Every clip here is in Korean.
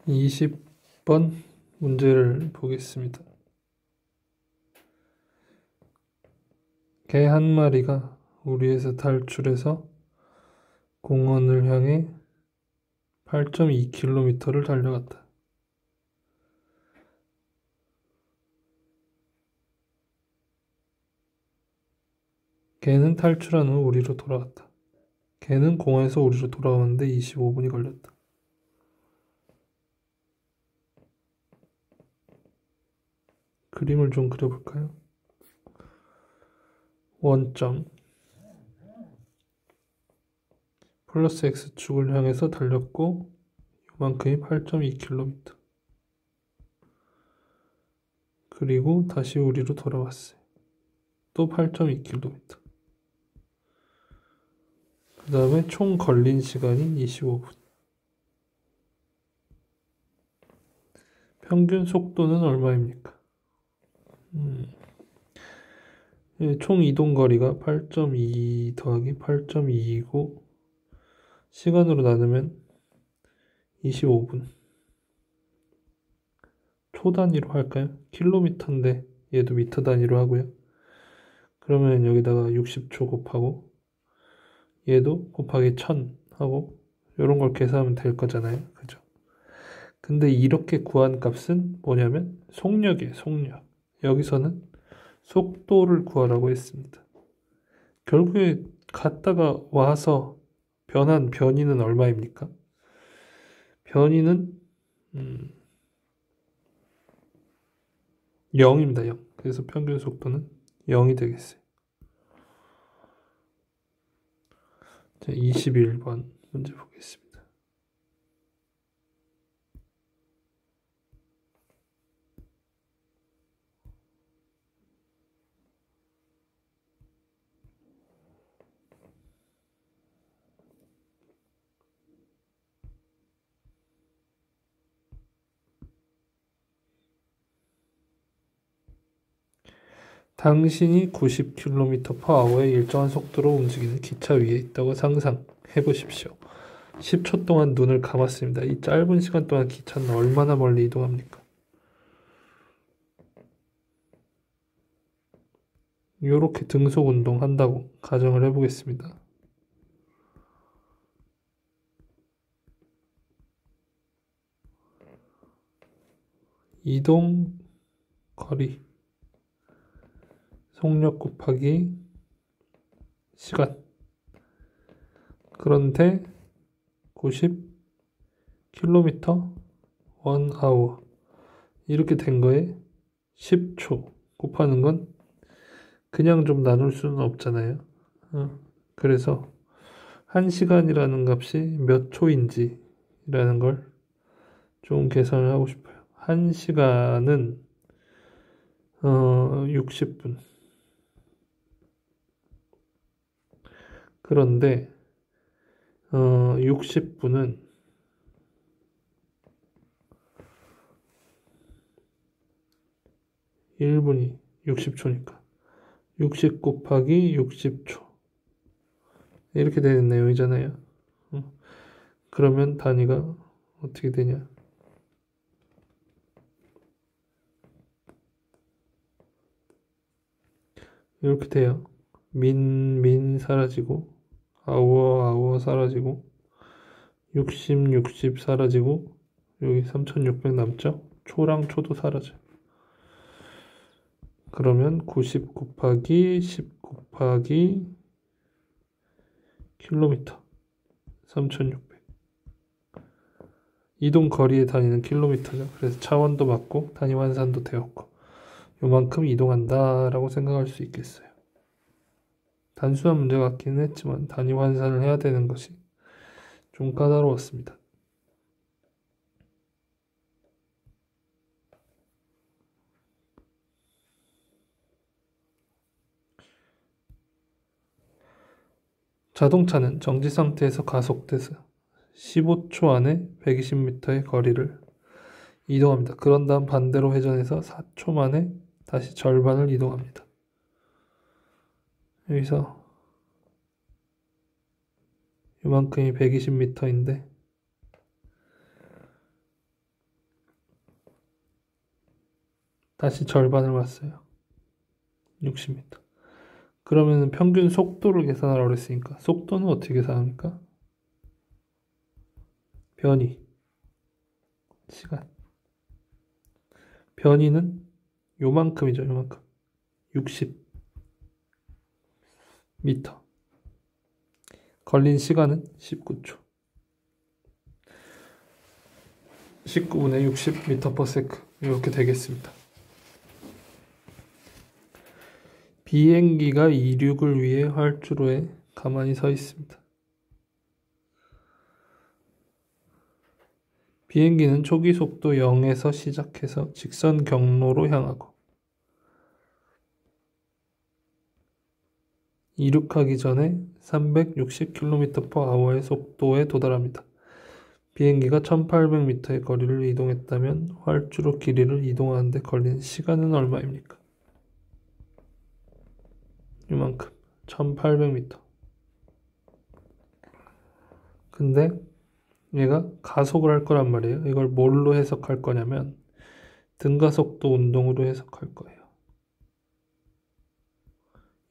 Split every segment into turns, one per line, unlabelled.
20번 문제를 보겠습니다. 개 한 마리가 우리에서 탈출해서 공원을 향해 8.2km를 달려갔다. 개는 탈출한 후 우리로 돌아왔다. 개는 공원에서 우리로 돌아오는데 25분이 걸렸다. 그림을 좀 그려볼까요? 원점 플러스 x축을 향해서 달렸고 이만큼이 8.2km. 그리고 다시 우리로 돌아왔어요. 또 8.2km. 그 다음에 총 걸린 시간이 25분. 평균 속도는 얼마입니까? 총 이동 거리가 8.2 더하기 8.2이고 시간으로 나누면 25분. 초 단위로 할까요? 킬로미터인데 얘도 미터 단위로 하고요. 그러면 여기다가 60초 곱하고 얘도 곱하기 1000 하고 이런 걸 계산하면 될 거잖아요. 그죠? 근데 이렇게 구한 값은 뭐냐면 속력이에요. 속력. 여기서는 속도를 구하라고 했습니다. 결국에 갔다가 와서 변한 변이는 얼마입니까? 변이는 0입니다. 0. 그래서 평균 속도는 0이 되겠어요. 자, 21번 문제 보겠습니다. 당신이 90km/h의 일정한 속도로 움직이는 기차 위에 있다고 상상해 보십시오. 10초 동안 눈을 감았습니다. 이 짧은 시간 동안 기차는 얼마나 멀리 이동합니까? 이렇게 등속 운동한다고 가정을 해보겠습니다. 이동 거리 속력 곱하기 시간. 그런데 90km 1hour 이렇게 된 거에 10초 곱하는 건 그냥 좀 나눌 수는 없잖아요. 그래서 1시간이라는 값이 몇 초인지라는 걸 좀 계산을 하고 싶어요. 1시간은 60분. 그런데 60분은 1분이 60초니까 60 곱하기 60초 이렇게 되는 내용이잖아요. 그러면 단위가 어떻게 되냐? 이렇게 돼요. 민 사라지고 아워 사라지고 60 사라지고 여기 3600 남죠? 초랑 초도 사라져요. 그러면 90 곱하기 10 곱하기 킬로미터 3600. 이동 거리의 단위는 킬로미터죠. 그래서 차원도 맞고 단위 환산도 되었고 요만큼 이동한다 라고 생각할 수 있겠어요. 단순한 문제 같기는 했지만 단위 환산을 해야 되는 것이 좀 까다로웠습니다. 자동차는 정지 상태에서 가속돼서 15초 안에 120m의 거리를 이동합니다. 그런 다음 반대로 회전해서 4초 만에 다시 절반을 이동합니다. 여기서 이만큼이 120m인데 다시 절반을 왔어요. 60m. 그러면 평균 속도를 계산하라고 그랬으니까 속도는 어떻게 계산합니까? 변이, 시간. 변이는 요만큼이죠, 요만큼. 60m. 걸린 시간은 19초. 19분의 60m/s 이렇게 되겠습니다. 비행기가 이륙을 위해 활주로에 가만히 서 있습니다. 비행기는 초기 속도 0에서 시작해서 직선 경로로 향하고 이륙하기 전에 360km/h의 속도에 도달합니다. 비행기가 1800m의 거리를 이동했다면 활주로 길이를 이동하는데 걸린 시간은 얼마입니까? 이만큼 1800m. 근데 얘가 가속을 할 거란 말이에요. 이걸 뭘로 해석할 거냐면 등가속도 운동으로 해석할 거예요.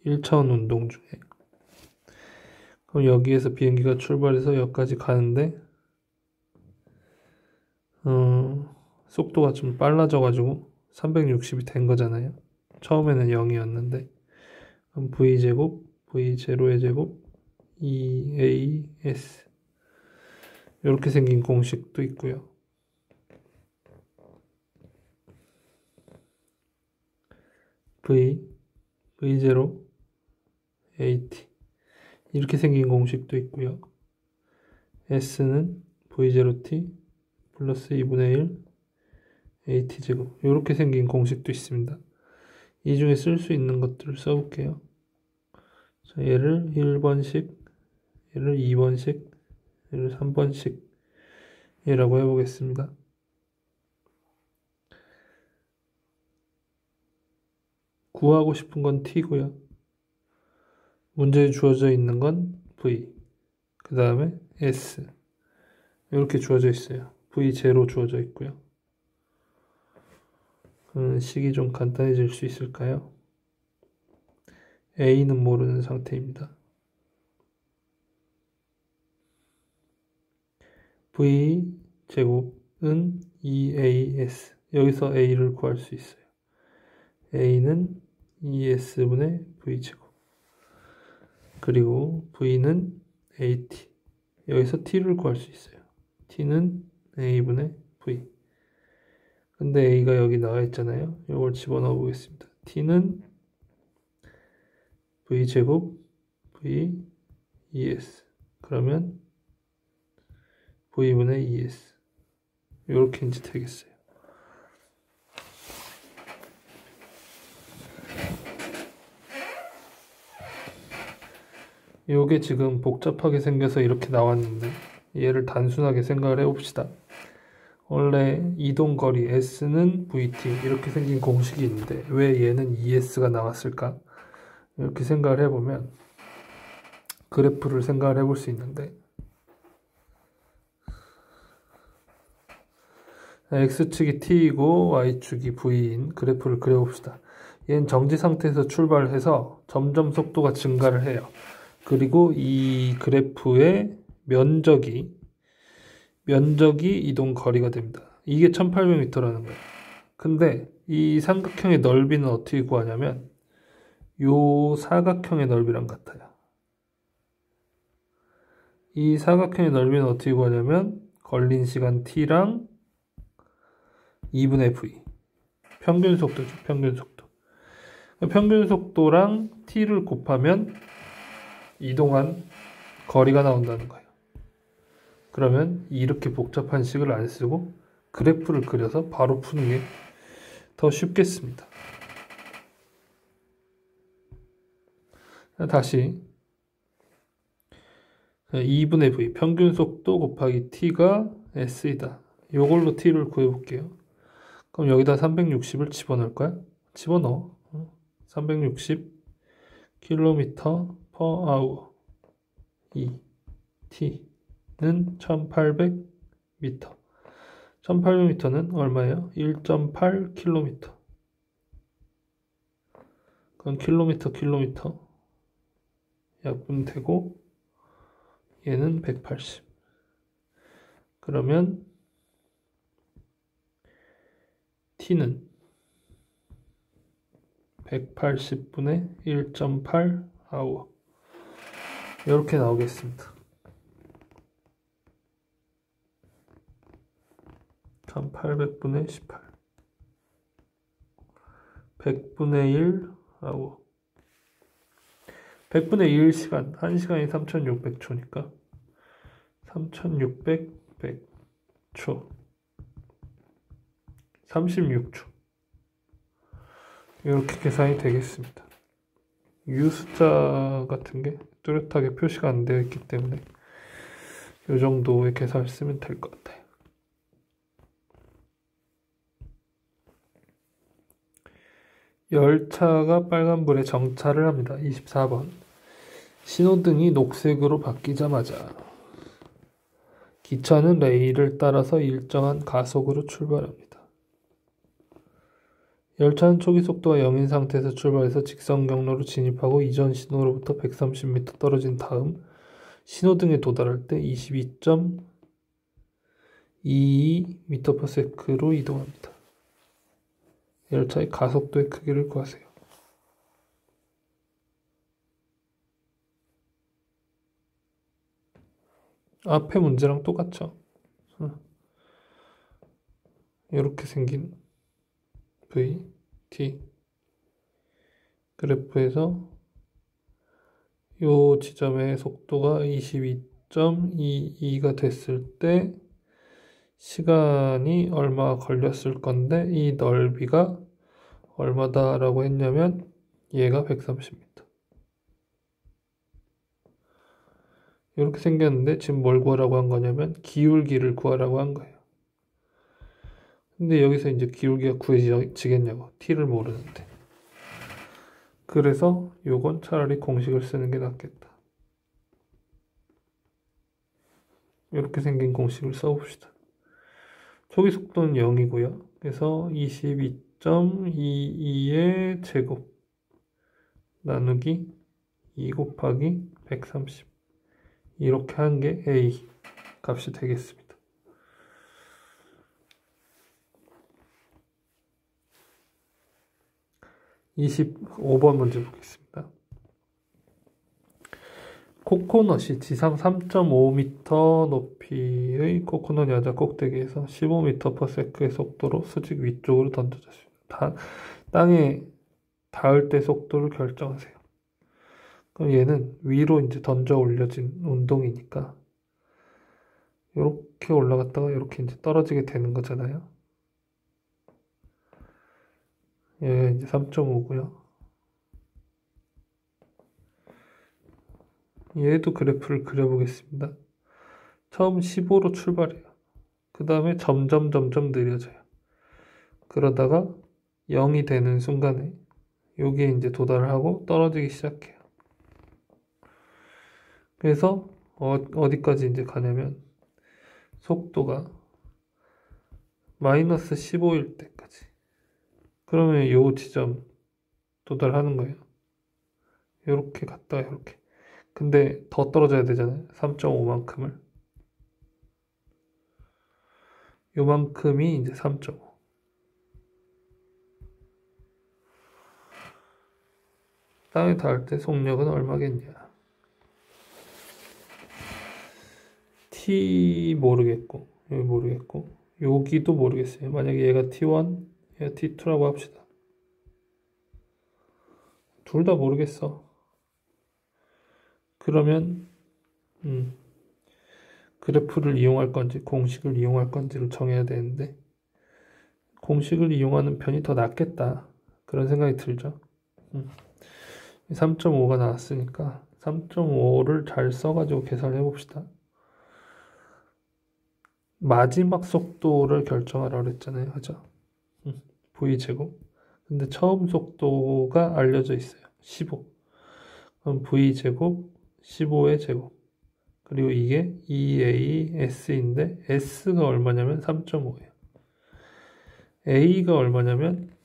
1차원 운동 중에. 그럼 여기에서 비행기가 출발해서 여기까지 가는데 속도가 좀 빨라져가지고 360이 된 거잖아요. 처음에는 0이었는데 그럼 V제곱, V0의 제곱, EAS 이렇게 생긴 공식도 있고요. V0, AT 이렇게 생긴 공식도 있고요. S는 V0T 플러스 2분의 1 AT제곱 이렇게 생긴 공식도 있습니다. 이 중에 쓸 수 있는 것들을 써볼게요. 자, 얘를 1번씩, 얘를 2번씩, 얘를 3번씩 얘라고 해보겠습니다. 구하고 싶은 건 T고요. 문제에 주어져 있는 건 V, 그 다음에 S 이렇게 주어져 있어요. V0 주어져 있고요. 그러면 식이 좀 간단해질 수 있을까요? A는 모르는 상태입니다. V제곱은 2AS 여기서 A를 구할 수 있어요. A는 2S분의 V제곱 그리고 V는 AT 여기서 T를 구할 수 있어요. T는 A분의 V 근데 A가 여기 나와 있잖아요. 이걸 집어넣어 보겠습니다. T는 V제곱 V ES 그러면 V분의 ES 이렇게 이제 되겠어요. 이게 지금 복잡하게 생겨서 이렇게 나왔는데 얘를 단순하게 생각을 해봅시다. 원래 이동거리 S는 VT 이렇게 생긴 공식이 있는데 왜 얘는 ES가 나왔을까? 이렇게 생각을 해보면 그래프를 생각을 해볼 수 있는데 X축이 T이고 Y축이 V인 그래프를 그려봅시다. 얘는 정지 상태에서 출발해서 점점 속도가 증가를 해요. 그리고 이 그래프의 면적이 이동 거리가 됩니다. 이게 1800m라는 거예요. 근데 이 삼각형의 넓이는 어떻게 구하냐면 요 사각형의 넓이랑 같아요. 이 사각형의 넓이는 어떻게 구하냐면 걸린 시간 T랑 2분의 V 평균 속도죠. 평균 속도. 평균 속도랑 T를 곱하면 이동한 거리가 나온다는 거예요. 그러면 이렇게 복잡한 식을 안 쓰고 그래프를 그려서 바로 푸는 게 더 쉽겠습니다. 다시 2분의 V 평균 속도 곱하기 T가 S이다. 이걸로 T를 구해볼게요. 그럼 여기다 360을 집어넣을 거야? 집어넣어. 360 km/h 이 T는 1800m 1800m는 얼마예요? 1.8km 그건 킬로미터 약분되고 얘는 180. 그러면 t는 180분의 1.8 아워 이렇게 나오겠습니다. 1800분의 18 100분의 1 아워 100분의 1시간 1시간이 3600초니까 3600 100초 36초 이렇게 계산이 되겠습니다. U 숫자 같은 게 뚜렷하게 표시가 안 되어 있기 때문에 이 정도의 계산을 쓰면 될 것 같아요. 열차가 빨간불에 정차를 합니다. 24번. 신호등이 녹색으로 바뀌자마자 기차는 레일을 따라서 일정한 가속으로 출발합니다. 열차는 초기 속도가 0인 상태에서 출발해서 직선 경로로 진입하고 이전 신호로부터 130m 떨어진 다음 신호등에 도달할 때 22.22m/s로 이동합니다. 열차의 가속도의 크기를 구하세요. 앞에 문제랑 똑같죠? 이렇게 생긴 V, T 그래프에서 이 지점의 속도가 22.22가 됐을 때 시간이 얼마 걸렸을 건데 이 넓이가 얼마다라고 했냐면 얘가 130m 이렇게 생겼는데 지금 뭘 구하라고 한 거냐면 기울기를 구하라고 한 거예요. 근데 여기서 이제 기울기가 구해지겠냐고 t를 모르는데 그래서 요건 차라리 공식을 쓰는 게 낫겠다. 이렇게 생긴 공식을 써봅시다. 초기 속도는 0이고요. 그래서 22.22의 제곱 나누기 2 곱하기 130 이렇게 한 게 A 값이 되겠습니다. (25번) 문제 보겠습니다. 코코넛이 지상 3.5m 높이의 코코넛 야자 꼭대기에서 15m/s의 속도로 수직 위쪽으로 던져졌습니다. 땅에 닿을 때 속도를 결정하세요. 그럼 얘는 위로 이제 던져 올려진 운동이니까 이렇게 올라갔다가 이렇게 이제 떨어지게 되는 거잖아요. 얘가 이제 3.5고요. 얘도 그래프를 그려보겠습니다. 처음 15로 출발해요. 그 다음에 점점 느려져요. 그러다가 0이 되는 순간에 여기에 이제 도달을 하고 떨어지기 시작해요. 그래서 어디까지 이제 가냐면 속도가 마이너스 15일 때까지. 그러면 이 지점 도달하는 거예요. 이렇게 갔다가 이렇게. 근데 더 떨어져야 되잖아요. 3.5만큼을. 요만큼이 이제 3.5. 땅에 닿을 때 속력은 얼마겠냐. T 모르겠고 여기 모르겠고 여기도 모르겠어요. 만약에 얘가 T1 얘가 T2라고 합시다. 둘 다 모르겠어. 그러면 그래프를 이용할 건지 공식을 이용할 건지를 정해야 되는데 공식을 이용하는 편이 더 낫겠다 그런 생각이 들죠. 3.5가 나왔으니까 3.5를 잘 써가지고 계산을 해봅시다. 마지막 속도를 결정하라고 그랬잖아요. 그죠? V제곱. 근데 처음 속도가 알려져 있어요. 15. 그럼 V제곱 15의 제곱. 그리고 이게 2AS인데 S가 얼마냐면 3.5예요. A가 얼마냐면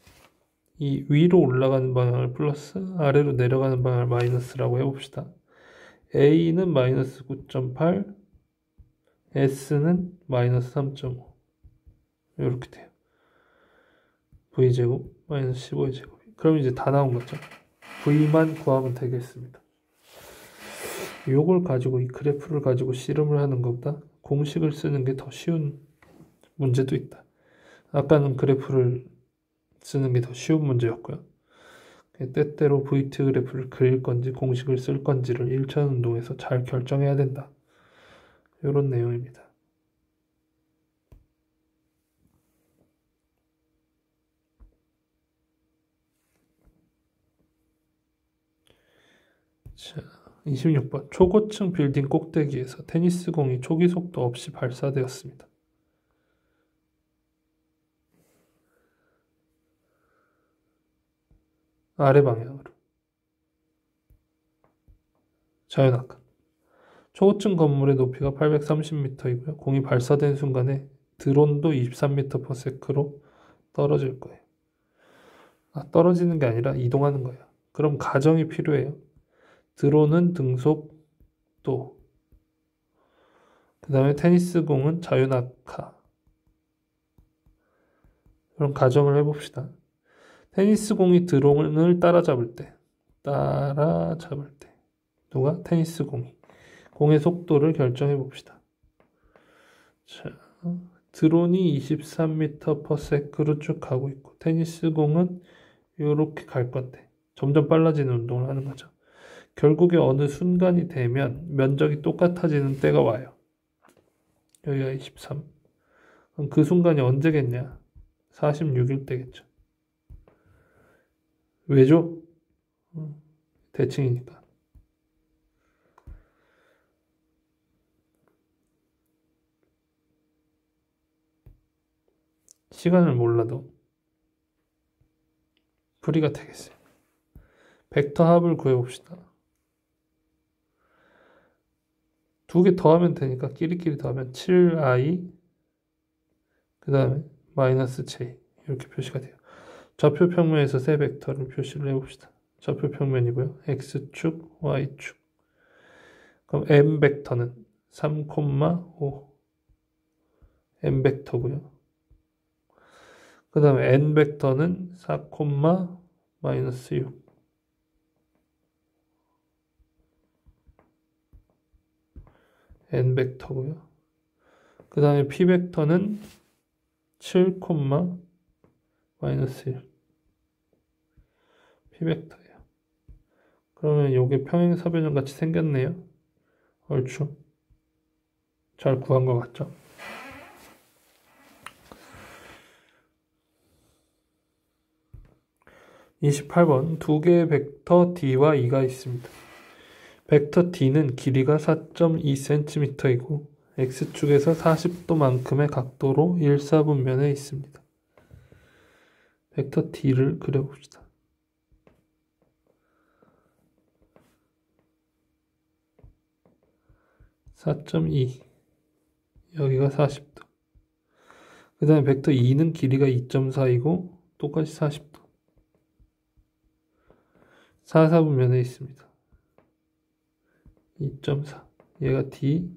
이 위로 올라가는 방향을 플러스, 아래로 내려가는 방향을 마이너스라고 해봅시다. A는 마이너스 9.8, S는 마이너스 3.5. 이렇게 돼요. V제곱 마이너스 15의 제곱. 그럼 이제 다 나온 거죠. V만 구하면 되겠습니다. 요걸 가지고 이 그래프를 가지고 씨름을 하는 것보다 공식을 쓰는 게 더 쉬운 문제도 있다. 아까는 그래프를 쓰는 게 더 쉬운 문제였고요. 때때로 VT 그래프를 그릴 건지 공식을 쓸 건지를 1차 운동에서 잘 결정해야 된다. 이런 내용입니다. 자, 26번. 초고층 빌딩 꼭대기에서 테니스 공이 초기 속도 없이 발사되었습니다. 아래 방향으로. 자연악한. 초고층 건물의 높이가 830m이고요. 공이 발사된 순간에 드론도 23m/s로 떨어질 거예요. 떨어지는 게 아니라 이동하는 거예요. 그럼 가정이 필요해요. 드론은 등속도, 그 다음에 테니스 공은 자유낙하. 그럼 가정을 해봅시다. 테니스 공이 드론을 따라잡을 때, 누가? 테니스 공이. 공의 속도를 결정해 봅시다. 자, 드론이 23m/s로 쭉 가고 있고, 테니스 공은 이렇게 갈 건데, 점점 빨라지는 운동을 하는 거죠. 결국에 어느 순간이 되면 면적이 똑같아지는 때가 와요. 여기가 23. 그럼 그 순간이 언제겠냐? 46일 때겠죠. 왜죠? 대칭이니까. 시간을 몰라도 풀이가 되겠어요. 벡터 합을 구해봅시다. 두 개 더하면 되니까 끼리끼리 더하면 7i 그 다음에 마이너스 j 이렇게 표시가 돼요. 좌표 평면에서 세 벡터를 표시를 해봅시다. 좌표 평면이고요. x축, y축. 그럼 m 벡터는 3,5 m 벡터고요. 그 다음에 n 벡터는 4, 마이너스 6. n 벡터고요. 그 다음에 p 벡터는 7, 마이너스 1. p 벡터예요. 그러면 이게 평행사변형 같이 생겼네요. 얼추 잘 구한 것 같죠? (28번) 두 개의 벡터 D와 E가 있습니다. 벡터 D는 길이가 4.2cm이고 X축에서 40도만큼의 각도로 일사분면에 있습니다. 벡터 D를 그려봅시다. 4.2 여기가 40도. 그 다음에 벡터 E는 길이가 2.4이고 똑같이 40도. 4사분면에 있습니다. 2.4 얘가 D,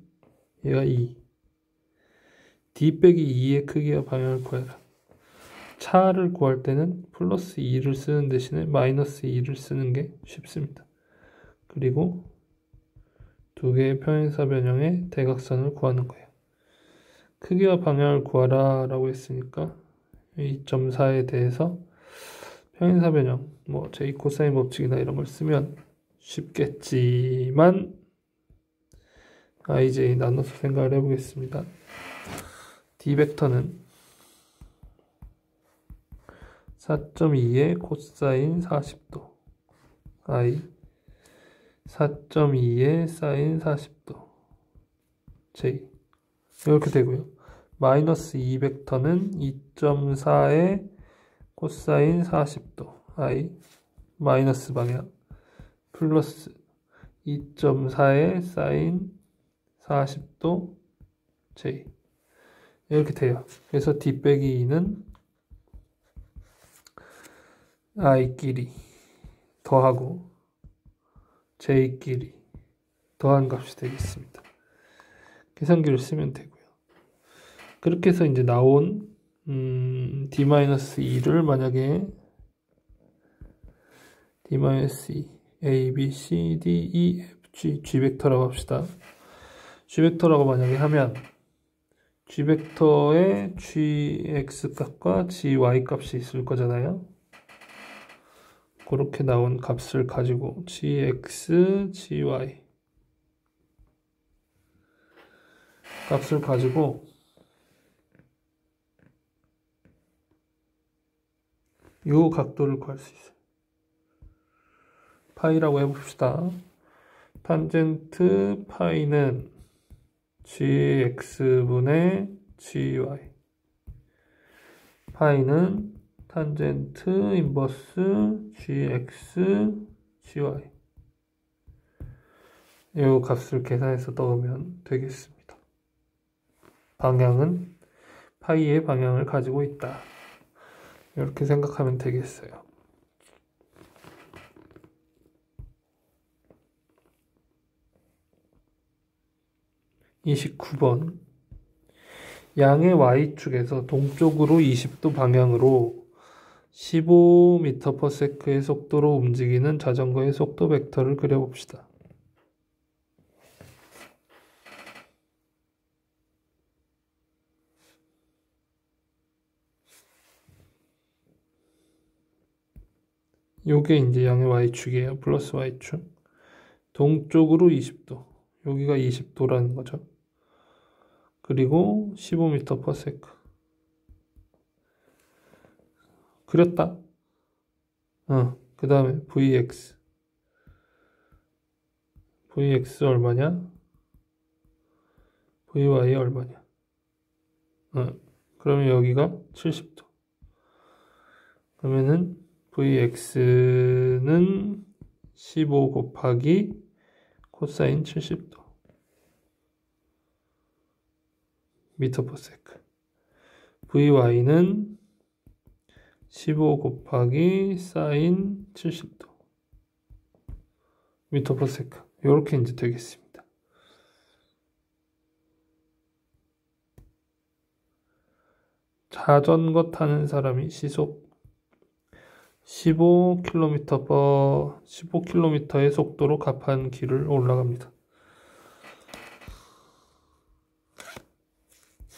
얘가 E. D 빼기 E의 크기와 방향을 구해라. 차를 구할 때는 플러스 2를 쓰는 대신에 마이너스 2를 쓰는 게 쉽습니다. 그리고 두 개의 평행사변형의 대각선을 구하는 거예요. 크기와 방향을 구하라 라고 했으니까 2.4에 대해서 평행사변형, 제 코사인 법칙이나 이런 걸 쓰면 쉽겠지만 ij 나눠서 생각을 해보겠습니다. D 벡터는 4.2의 코사인 40도 i 4.2의 사인 40도 j 이렇게 되고요. 마이너스 2 벡터는 2.4의 코사인 40도 i 마이너스 방향 플러스 2.4의 사인 40도 j 이렇게 돼요. 그래서 D 빼기 2는 i끼리 더하고 j끼리 더한 값이 되겠습니다. 계산기를 쓰면 되고요. 그렇게 해서 이제 나온 d-2를 만약에 d-2 a, b, c, d, e, f, g, g 벡터라고 합시다. g 벡터라고 만약에 하면 g 벡터의 gx 값과 gy 값이 있을 거잖아요. 그렇게 나온 값을 가지고 gx, gy 값을 가지고 이 각도를 구할 수 있어요. 파이라고 해봅시다. 탄젠트 파이는 gx분의 gy. 파이는 탄젠트 인버스 gx, gy. 이 값을 계산해서 넣으면 되겠습니다. 방향은 파이의 방향을 가지고 있다. 이렇게 생각하면 되겠어요. (29번) 양의 y축에서 동쪽으로 20도 방향으로 15m/s의 속도로 움직이는 자전거의 속도 벡터를 그려봅시다. 요게 이제 양의 y축이에요. 플러스 y축. 동쪽으로 20도. 여기가 20도라는 거죠. 그리고 15m/s. 그렸다. 그 다음에 vx. vx 얼마냐? vy 얼마냐? 그러면 여기가 70도. 그러면은 vx는 15 곱하기 코사인 70도 미터/s. vy는 15 곱하기 사인 70도 미터/s. 이렇게 이제 되겠습니다. 자전거 타는 사람이 시속 15km의 속도로 가판 길을 올라갑니다.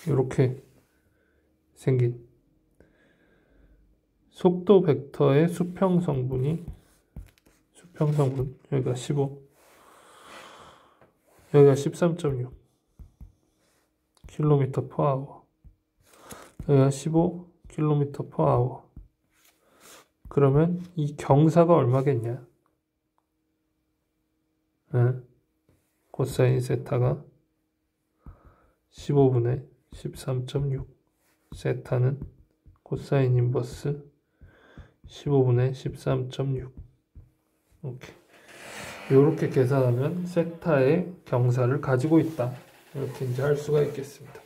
이렇게 생긴 속도 벡터의 수평성분 여기가 15, 여기가 13.6 km/h, 여기가 15 km/h. 그러면 이 경사가 얼마겠냐? 코사인 세타가 15분의 13.6, 세타는 코사인 인버스 15분의 13.6. 오케이. 이렇게 계산하면 세타의 경사를 가지고 있다. 이렇게 이제 할 수가 있겠습니다.